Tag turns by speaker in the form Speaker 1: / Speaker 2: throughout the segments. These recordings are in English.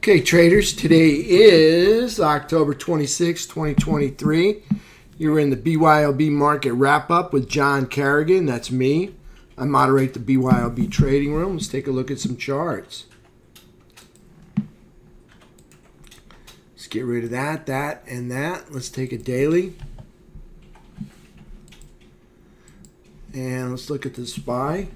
Speaker 1: Okay, traders, today is October 26, 2023. You're in the BYOB Market Wrap Up with John Kerrigan. That's me. I moderate the BYOB trading room. Let's take a look at some charts. Let's get rid of that, and that. Let's take a daily. And let's look at the SPY.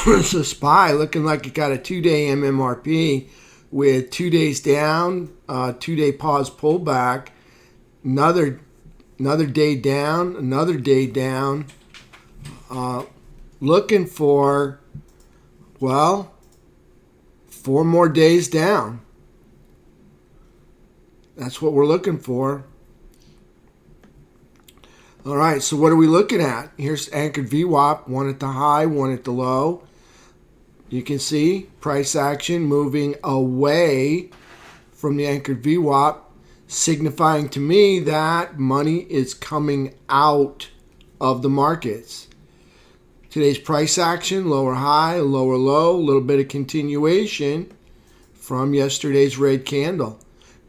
Speaker 1: So SPY looking like it got a 2-day MMRP with 2 days down, 2-day pause pullback, another day down, another day down. Looking for, well, 4 more days down. That's what we're looking for. All right, so what are we looking at? Here's anchored VWAP, one at the high, one at the low. You can see price action moving away from the anchored VWAP, signifying to me that money is coming out of the markets. Today's price action, lower high, lower low, a little bit of continuation from yesterday's red candle.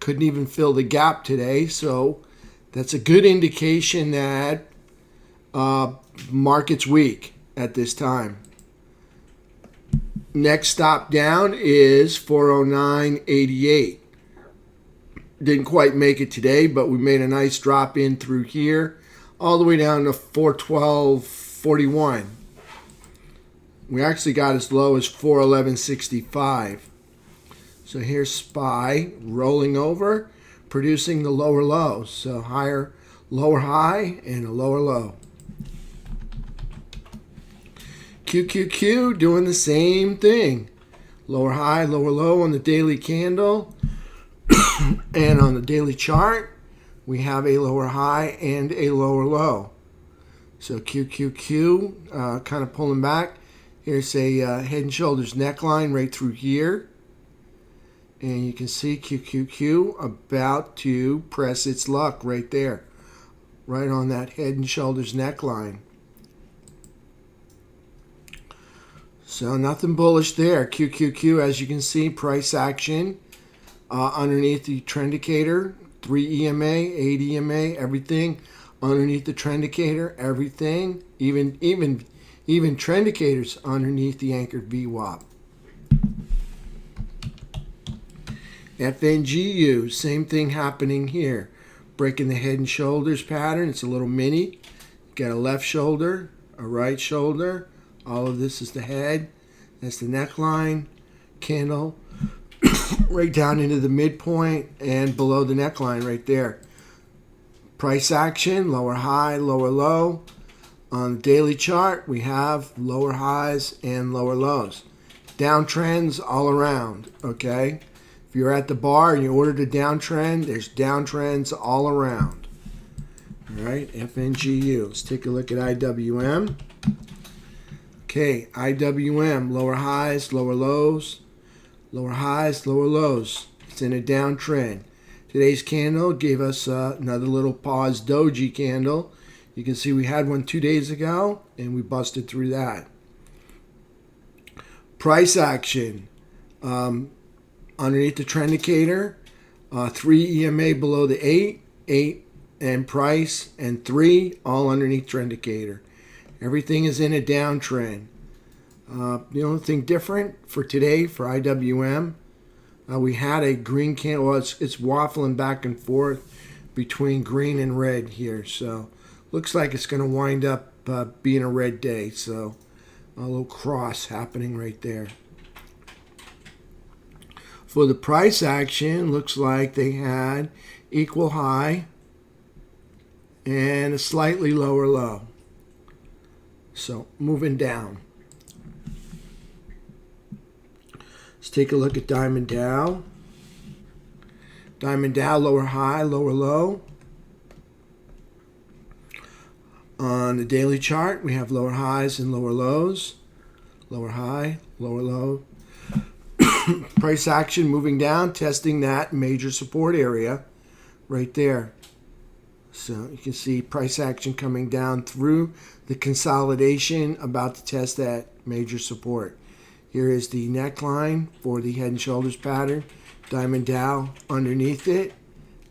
Speaker 1: Couldn't even fill the gap today, so that's a good indication that market's weak at this time. Next stop down is 409.88. Didn't quite make it today, but we made a nice drop in through here, all the way down to 412.41. We actually got as low as 411.65. So here's SPY rolling over, producing the lower low. So higher, lower high, and a lower low. QQQ doing the same thing. Lower high, lower low on the daily candle. And on the daily chart, we have a lower high and a lower low. So QQQ kind of pulling back. Here's a head and shoulders neckline right through here. And you can see QQQ about to press its luck right there. Right on that head and shoulders neckline. So nothing bullish there. QQQ, as you can see, price action underneath the trend indicator. 3 EMA, 8 EMA, everything underneath the trend indicator. Everything, even trend indicators underneath the anchored VWAP. FNGU, same thing happening here. Breaking the head and shoulders pattern. It's a little mini. Got a left shoulder, a right shoulder. All of this is the head. That's the neckline. Candle right down into the midpoint and below the neckline right there. Price action, lower high, lower low. On the daily chart, we have lower highs and lower lows. Downtrends all around, okay? If you're at the bar and you ordered a downtrend, there's downtrends all around. All right, FNGU. Let's take a look at IWM. Okay, IWM, lower highs, lower lows. Lower highs, lower lows. It's in a downtrend. Today's candle gave us another little pause doji candle. You can see we had one 2 days ago, and we busted through that. Price action. Underneath the trend indicator, 3 EMA below the 8 and price, and 3 all underneath trend indicator. Everything is in a downtrend. The only thing different for today for IWM, we had a green candle. Well, it's waffling back and forth between green and red here. So looks like it's going to wind up being a red day. So a little cross happening right there. For the price action, looks like they had equal high and a slightly lower low. So moving down. Let's take a look at Diamond Dow. Diamond Dow, lower high, lower low. On the daily chart, we have lower highs and lower lows. Lower high, lower low. Price action moving down, testing that major support area right there. So you can see price action coming down through the consolidation, about to test that major support. Here is the neckline for the head and shoulders pattern. Diamond Dow underneath it.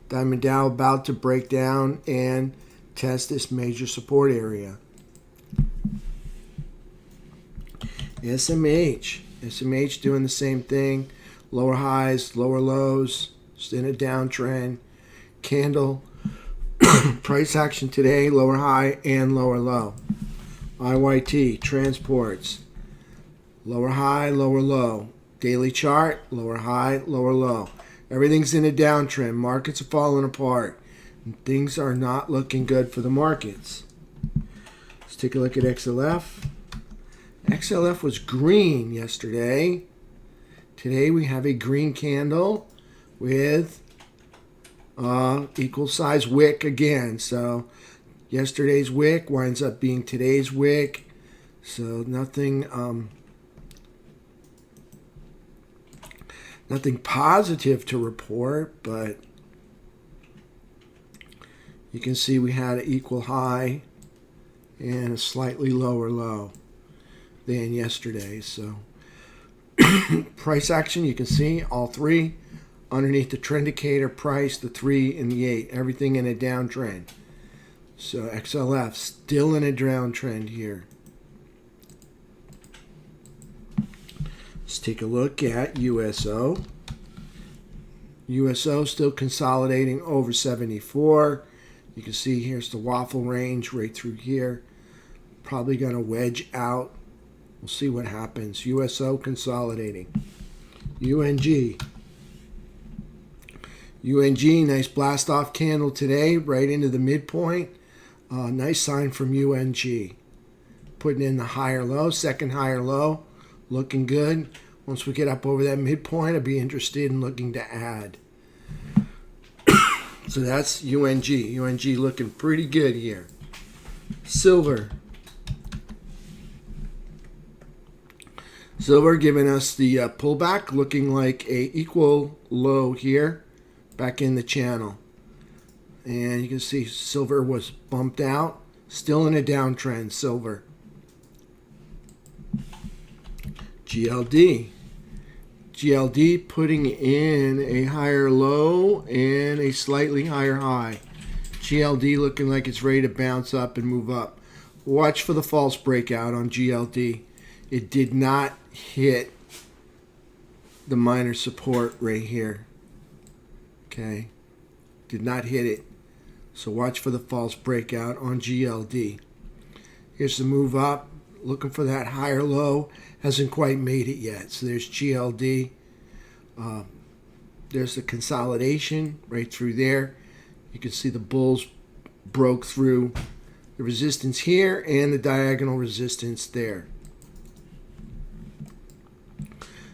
Speaker 1: Diamond Dow about to break down and test this major support area. SMH doing the same thing. Lower highs, lower lows, just in a downtrend. Candle, price action today, lower high and lower low. IYT, transports, lower high, lower low. Daily chart, lower high, lower low. Everything's in a downtrend. Markets are falling apart. And things are not looking good for the markets. Let's take a look at XLF. XLF was green yesterday. Today we have a green candle with equal size wick again. So yesterday's wick winds up being today's wick. So nothing positive to report, but you can see we had an equal high and a slightly lower low than yesterday. So price action, you can see all three underneath the trend indicator price, the 3 and the 8, everything in a downtrend. So XLF still in a downtrend here. Let's take a look at USO. USO still consolidating over 74. You can see here's the waffle range right through here. Probably going to wedge out. We'll see what happens. USO consolidating. UNG. UNG, nice blast off candle today, right into the midpoint. Nice sign from UNG. Putting in the higher low, second higher low. Looking good. Once we get up over that midpoint, I'd be interested in looking to add. So that's UNG. UNG looking pretty good here. Silver. Silver giving us the pullback, looking like a equal low here, back in the channel. And you can see silver was bumped out. Still in a downtrend, silver. GLD. GLD putting in a higher low and a slightly higher high. GLD looking like it's ready to bounce up and move up. Watch for the false breakout on GLD. It did not hit the minor support right here. Okay. Did not hit it. So watch for the false breakout on GLD. Here's the move up. Looking for that higher low. Hasn't quite made it yet. So there's GLD. There's the consolidation right through there. You can see the bulls broke through the resistance here and the diagonal resistance there.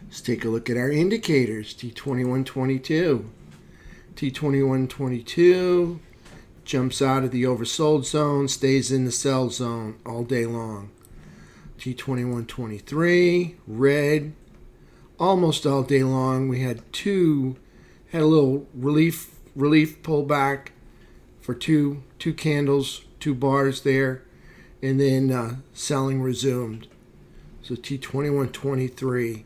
Speaker 1: Let's take a look at our indicators. T2122. T2122 jumps out of the oversold zone, stays in the sell zone all day long. T2123, red, almost all day long. We had a little relief pullback for two candles, 2 bars there, and then selling resumed. So T2123,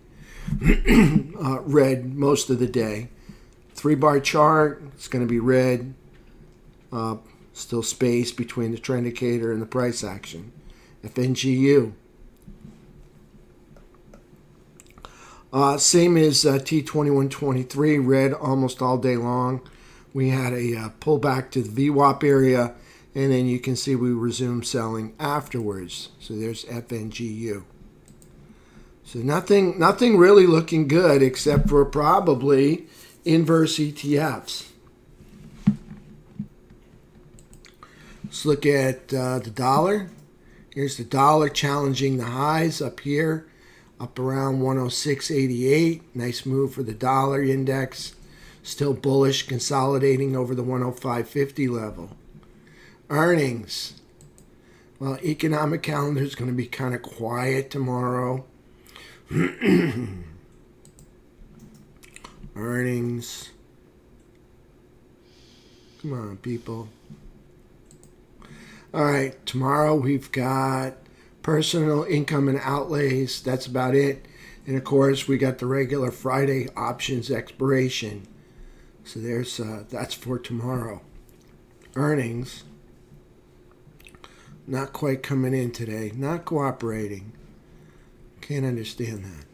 Speaker 1: red most of the day. 3-bar chart, it's going to be red. Still space between the trend indicator and the price action. FNGU. Same as T2123, red almost all day long. We had a pullback to the VWAP area, and then you can see we resumed selling afterwards. So there's FNGU. So nothing really looking good except for probably inverse ETFs. Let's look at the dollar. Here's the dollar challenging the highs up here, up around 106.88. Nice move for the dollar index. Still bullish, consolidating over the 105.50 level. Earnings. Well, economic calendar is going to be kind of quiet tomorrow. Earnings. Come on, people. All right, tomorrow we've got personal income and outlays. That's about it. And of course, we got the regular Friday options expiration. So that's for tomorrow. Earnings, not quite coming in today. Not cooperating. Can't understand that.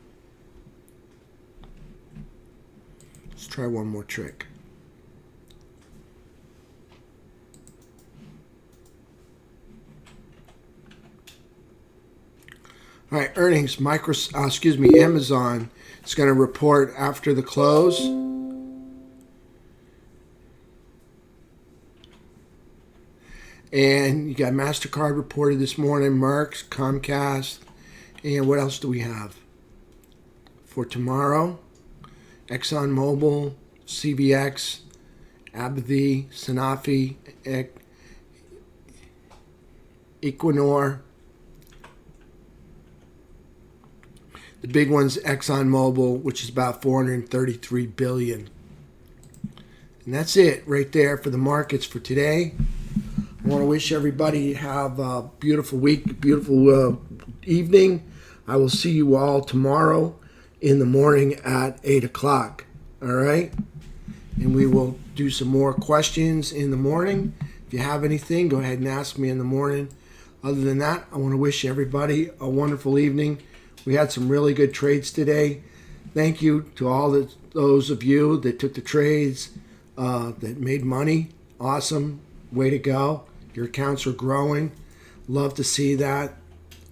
Speaker 1: Let's try one more trick. All right, earnings. Amazon is going to report after the close. And you got MasterCard reported this morning, Merck, Comcast, and what else do we have for tomorrow? ExxonMobil, CVX, AbbVie, Sanofi, Equinor. The big one's ExxonMobil, which is about $433 billion. And that's it right there for the markets for today. I want to wish everybody have a beautiful week, beautiful evening. I will see you all tomorrow in the morning at 8 o'clock. All right? And we will do some more questions in the morning. If you have anything, go ahead and ask me in the morning. Other than that, I want to wish everybody a wonderful evening. We had some really good trades today. Thank you to all those of you that took the trades, that made money. Awesome. Way to go. Your accounts are growing. Love to see that.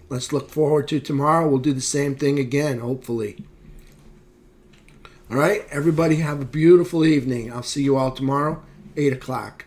Speaker 1: Let's look forward to tomorrow. We'll do the same thing again, hopefully. All right, everybody have a beautiful evening. I'll see you all tomorrow, 8 o'clock.